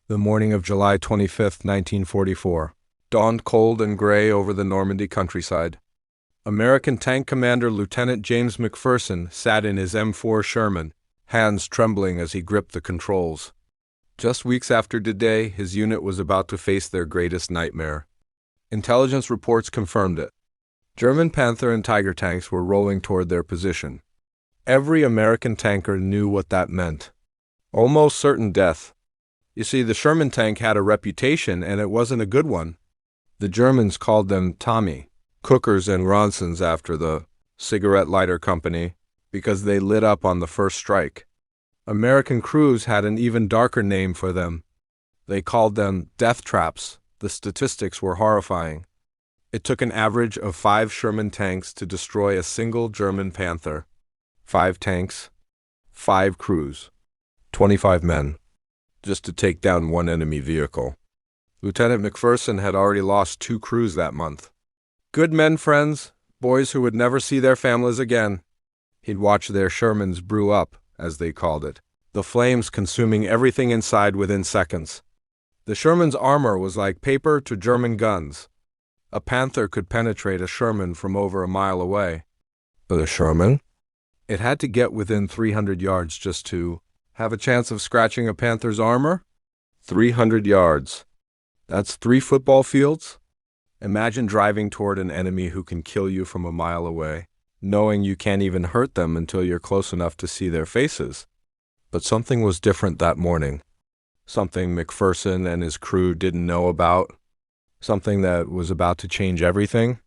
The morning of July 25th, 1944, dawned cold and gray over the Normandy countryside. American tank commander Lieutenant James McPherson sat in his M4 Sherman, hands trembling as he gripped the controls. Just weeks after D-Day, his unit was about to face their greatest nightmare. Intelligence reports confirmed it. German Panther and Tiger tanks were rolling toward their position. Every American tanker knew what that meant. Almost certain death. You see, the Sherman tank had a reputation, and it wasn't a good one. The Germans called them Tommy, Cookers and Ronsons after the cigarette lighter company, because they lit up on the first strike. American crews had an even darker name for them. They called them death traps. The statistics were horrifying. It took an average of 5 Sherman tanks to destroy a single German Panther. 5 tanks, 5 crews, 25 men, just to take down one enemy vehicle. Lieutenant McPherson had already lost 2 crews that month. Good men, friends, boys who would never see their families again. He'd watch their Shermans brew up, as they called it, the flames consuming everything inside within seconds. The Sherman's armor was like paper to German guns. A Panther could penetrate a Sherman from over a mile away. But a Sherman? It had to get within 300 yards just to have a chance of scratching a Panther's armor? 300 yards. That's 3 football fields? Imagine driving toward an enemy who can kill you from a mile away, knowing you can't even hurt them until you're close enough to see their faces. But something was different that morning. Something McPherson and his crew didn't know about. Something that was about to change everything.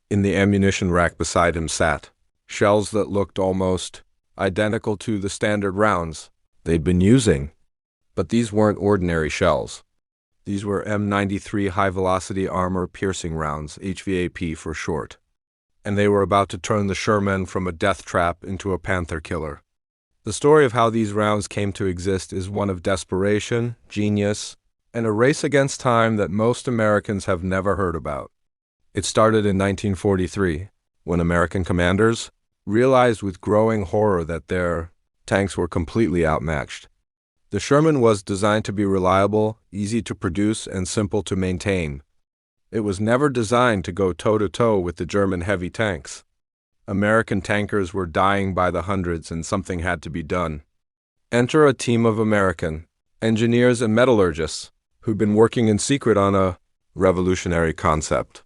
In the ammunition rack beside him sat shells that looked almost identical to the standard rounds they'd been using. But these weren't ordinary shells. These were M93 high-velocity armor-piercing rounds, HVAP for short. And they were about to turn the Sherman from a death trap into a Panther-Killer. The story of how these rounds came to exist is one of desperation, genius, and a race against time that most Americans have never heard about. It started in 1943, when American commanders realized with growing horror that their tanks were completely outmatched. The Sherman was designed to be reliable, easy to produce, and simple to maintain. It was never designed to go toe-to-toe with the German heavy tanks. American tankers were dying by the hundreds, and something had to be done. Enter a team of American engineers and metallurgists who'd been working in secret on a revolutionary concept.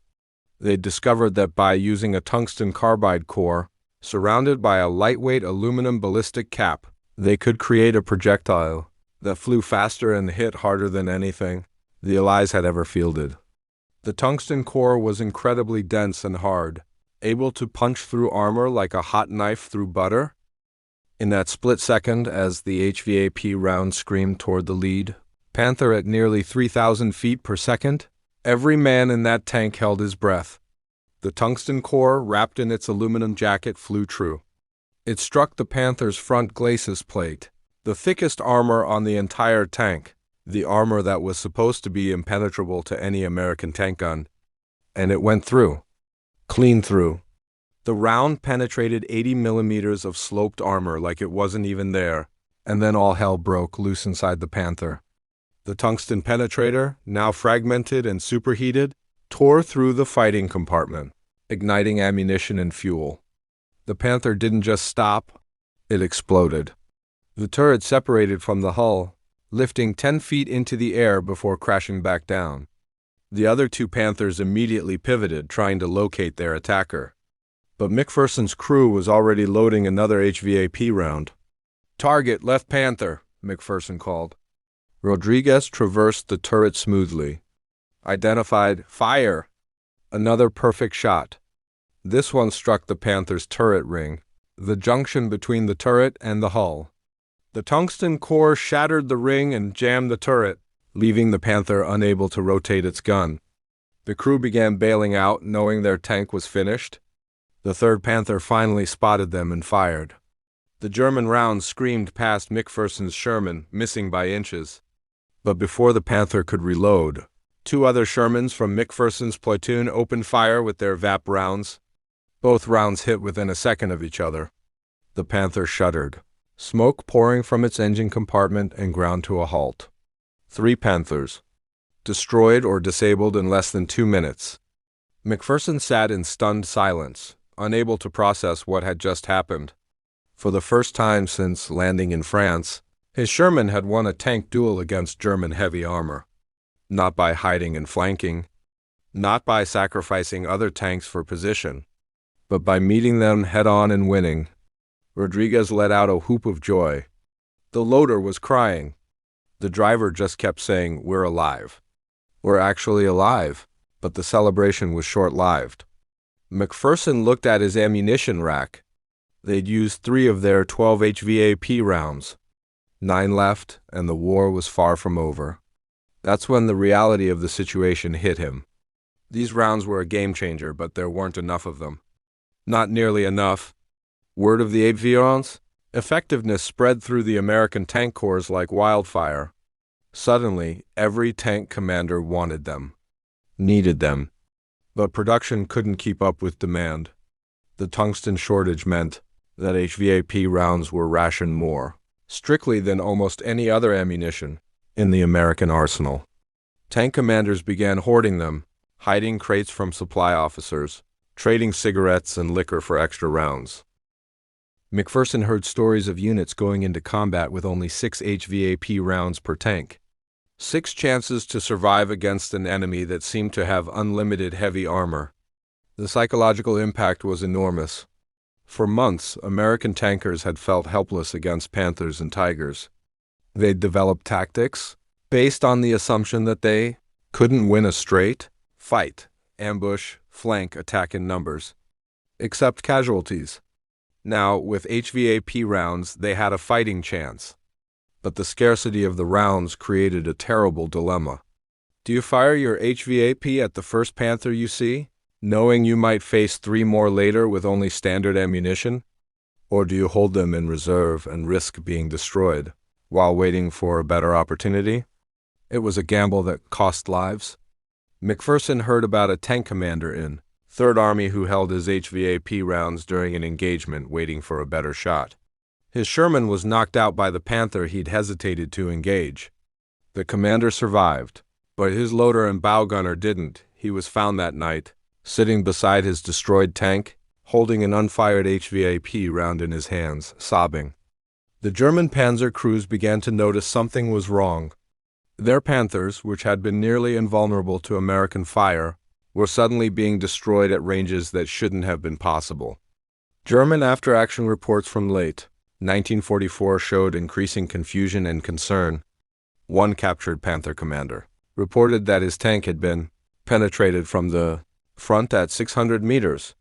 They discovered that by using a tungsten carbide core surrounded by a lightweight aluminum ballistic cap, they could create a projectile that flew faster and hit harder than anything the Allies had ever fielded. The tungsten core was incredibly dense and hard, able to punch through armor like a hot knife through butter. In that split second, as the HVAP round screamed toward the lead Panther at nearly 3,000 feet per second, every man in that tank held his breath. The tungsten core, wrapped in its aluminum jacket, flew true. It struck the Panther's front glacis plate, the thickest armor on the entire tank, the armor that was supposed to be impenetrable to any American tank gun. And it went through. Clean through. The round penetrated 80 millimeters of sloped armor like it wasn't even there, and then all hell broke loose inside the Panther. The tungsten penetrator, now fragmented and superheated, tore through the fighting compartment, igniting ammunition and fuel. The Panther didn't just stop, it exploded. The turret separated from the hull, lifting 10 feet into the air before crashing back down. The other 2 Panthers immediately pivoted, trying to locate their attacker. But McPherson's crew was already loading another HVAP round. "Target, left Panther," McPherson called. Rodriguez traversed the turret smoothly. Identified, "Fire!" Another perfect shot. This one struck the Panther's turret ring, the junction between the turret and the hull. The tungsten core shattered the ring and jammed the turret, leaving the Panther unable to rotate its gun. The crew began bailing out, knowing their tank was finished. The 3rd Panther finally spotted them and fired. The German rounds screamed past McPherson's Sherman, missing by inches. But before the Panther could reload, 2 other Shermans from McPherson's platoon opened fire with their VAP rounds. Both rounds hit within a second of each other. The Panther shuddered, smoke pouring from its engine compartment, and ground to a halt. 3 Panthers, destroyed or disabled in less than 2 minutes. McPherson sat in stunned silence, unable to process what had just happened. For the first time since landing in France, his Sherman had won a tank duel against German heavy armor. Not by hiding and flanking, not by sacrificing other tanks for position, but by meeting them head-on and winning. Rodriguez let out a whoop of joy. The loader was crying. The driver just kept saying, "We're alive." We're actually alive, but the celebration was short-lived. McPherson looked at his ammunition rack. They'd used 3 of their 12 HVAP rounds. 9 left, and the war was far from over. That's when the reality of the situation hit him. These rounds were a game-changer, but there weren't enough of them. Not nearly enough. Word of the HVAP's effectiveness spread through the American tank corps like wildfire. Suddenly, every tank commander wanted them, needed them. But production couldn't keep up with demand. The tungsten shortage meant that HVAP rounds were rationed more strictly than almost any other ammunition in the American arsenal. Tank commanders began hoarding them, hiding crates from supply officers, trading cigarettes and liquor for extra rounds. McPherson heard stories of units going into combat with only 6 HVAP rounds per tank. 6 chances to survive against an enemy that seemed to have unlimited heavy armor. The psychological impact was enormous. For months, American tankers had felt helpless against Panthers and Tigers. They'd developed tactics based on the assumption that they couldn't win a straight fight, ambush, flank attack in numbers, accept casualties. Now, with HVAP rounds, they had a fighting chance. But the scarcity of the rounds created a terrible dilemma. Do you fire your HVAP at the first Panther you see, knowing you might face 3 more later with only standard ammunition? Or do you hold them in reserve and risk being destroyed while waiting for a better opportunity? It was a gamble that cost lives. McPherson heard about a tank commander in 3rd Army who held his HVAP rounds during an engagement waiting for a better shot. His Sherman was knocked out by the Panther he'd hesitated to engage. The commander survived, but his loader and bow gunner didn't. He was found that night, sitting beside his destroyed tank, holding an unfired HVAP round in his hands, sobbing. The German panzer crews began to notice something was wrong. Their Panthers, which had been nearly invulnerable to American fire, were suddenly being destroyed at ranges that shouldn't have been possible. German after-action reports from late 1944 showed increasing confusion and concern. One captured Panther commander reported that his tank had been penetrated from the front at 600 meters.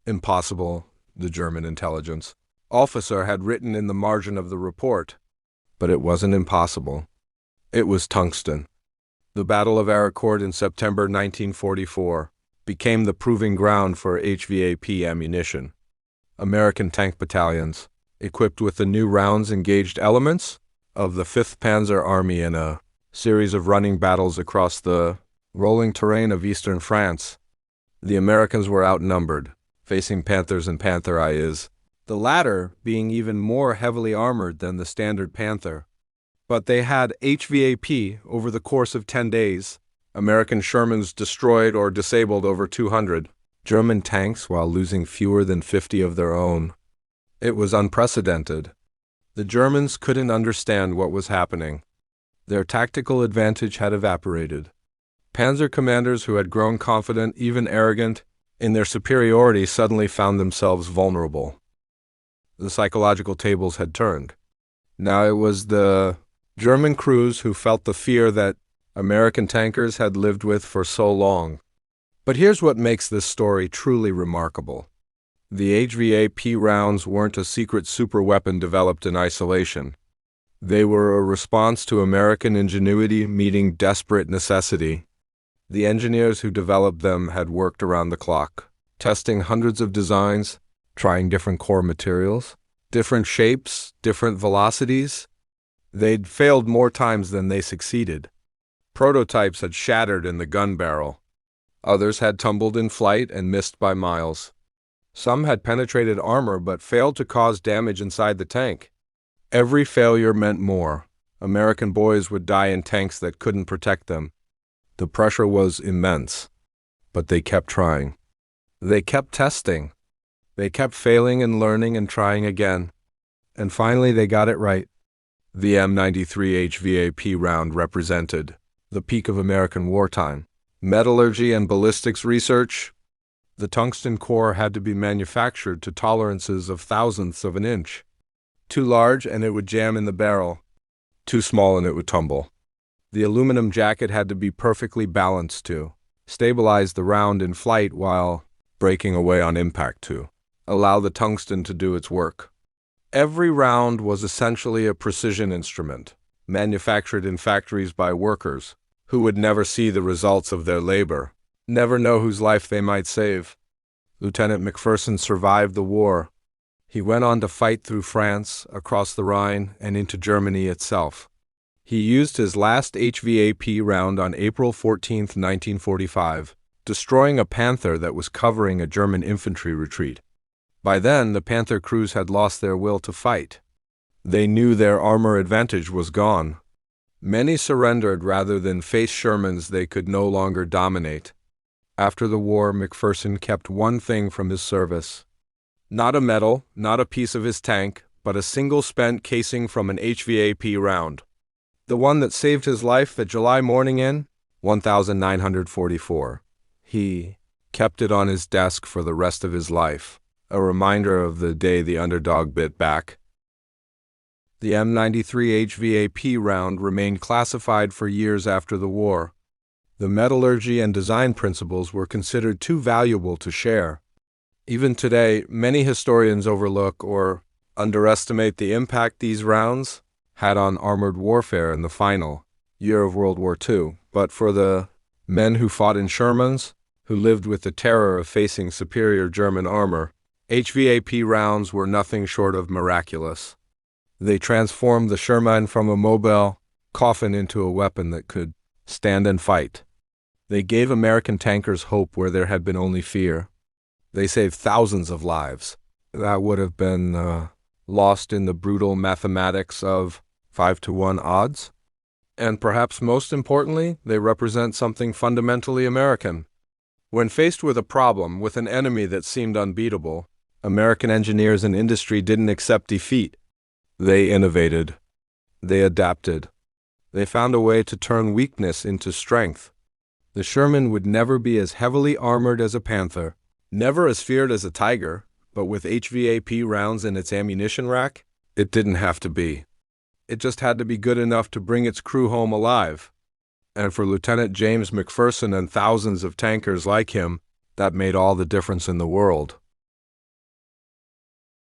Impossible, the German intelligence officer had written in the margin of the report. But it wasn't impossible. It was tungsten. The Battle of Aricourt in September 1944 became the proving ground for HVAP ammunition. American tank battalions, equipped with the new rounds, engaged elements of the 5th Panzer Army in a series of running battles across the rolling terrain of eastern France. The Americans were outnumbered, facing Panthers and Panther-Killers, the latter being even more heavily armored than the standard Panther. But they had HVAP over the course of 10 days. American Shermans destroyed or disabled over 200 German tanks while losing fewer than 50 of their own. It was unprecedented. The Germans couldn't understand what was happening. Their tactical advantage had evaporated. Panzer commanders who had grown confident, even arrogant, in their superiority suddenly found themselves vulnerable. The psychological tables had turned. Now it was the German crews who felt the fear that American tankers had lived with for so long. But here's what makes this story truly remarkable. The HVAP rounds weren't a secret superweapon developed in isolation. They were a response to American ingenuity meeting desperate necessity. The engineers who developed them had worked around the clock, testing hundreds of designs, trying different core materials, different shapes, different velocities. They'd failed more times than they succeeded. Prototypes had shattered in the gun barrel. Others had tumbled in flight and missed by miles. Some had penetrated armor but failed to cause damage inside the tank. Every failure meant more American boys would die in tanks that couldn't protect them. The pressure was immense, but they kept trying. They kept testing. They kept failing and learning and trying again. And finally they got it right. The M93 HVAP round represented the peak of American wartime. Metallurgy and ballistics research. The tungsten core had to be manufactured to tolerances of thousandths of an inch. Too large and it would jam in the barrel. Too small and it would tumble. The aluminum jacket had to be perfectly balanced to stabilize the round in flight while breaking away on impact to allow the tungsten to do its work. Every round was essentially a precision instrument, manufactured in factories by workers who would never see the results of their labor, never know whose life they might save. Lieutenant McPherson survived the war. He went on to fight through France, across the Rhine, and into Germany itself. He used his last HVAP round on April 14, 1945, destroying a Panther that was covering a German infantry retreat. By then, the Panther crews had lost their will to fight. They knew their armor advantage was gone. Many surrendered rather than face Shermans they could no longer dominate. After the war, McPherson kept one thing from his service. Not a medal, not a piece of his tank, but a single spent casing from an HVAP round. The one that saved his life that July morning in 1944. He kept it on his desk for the rest of his life, a reminder of the day the underdog bit back. The M93 HVAP round remained classified for years after the war. The metallurgy and design principles were considered too valuable to share. Even today, many historians overlook or underestimate the impact these rounds had on armored warfare in the final year of World War II. But for the men who fought in Shermans, who lived with the terror of facing superior German armor, HVAP rounds were nothing short of miraculous. They transformed the Sherman from a mobile coffin into a weapon that could stand and fight. They gave American tankers hope where there had been only fear. They saved thousands of lives that would have been lost in the brutal mathematics of 5-to-1 odds. And perhaps most importantly, they represent something fundamentally American. When faced with a problem, with an enemy that seemed unbeatable, American engineers and industry didn't accept defeat. They innovated. They adapted. They found a way to turn weakness into strength. The Sherman would never be as heavily armored as a Panther, never as feared as a Tiger, but with HVAP rounds in its ammunition rack, it didn't have to be. It just had to be good enough to bring its crew home alive. And for Lieutenant James McPherson and thousands of tankers like him, that made all the difference in the world.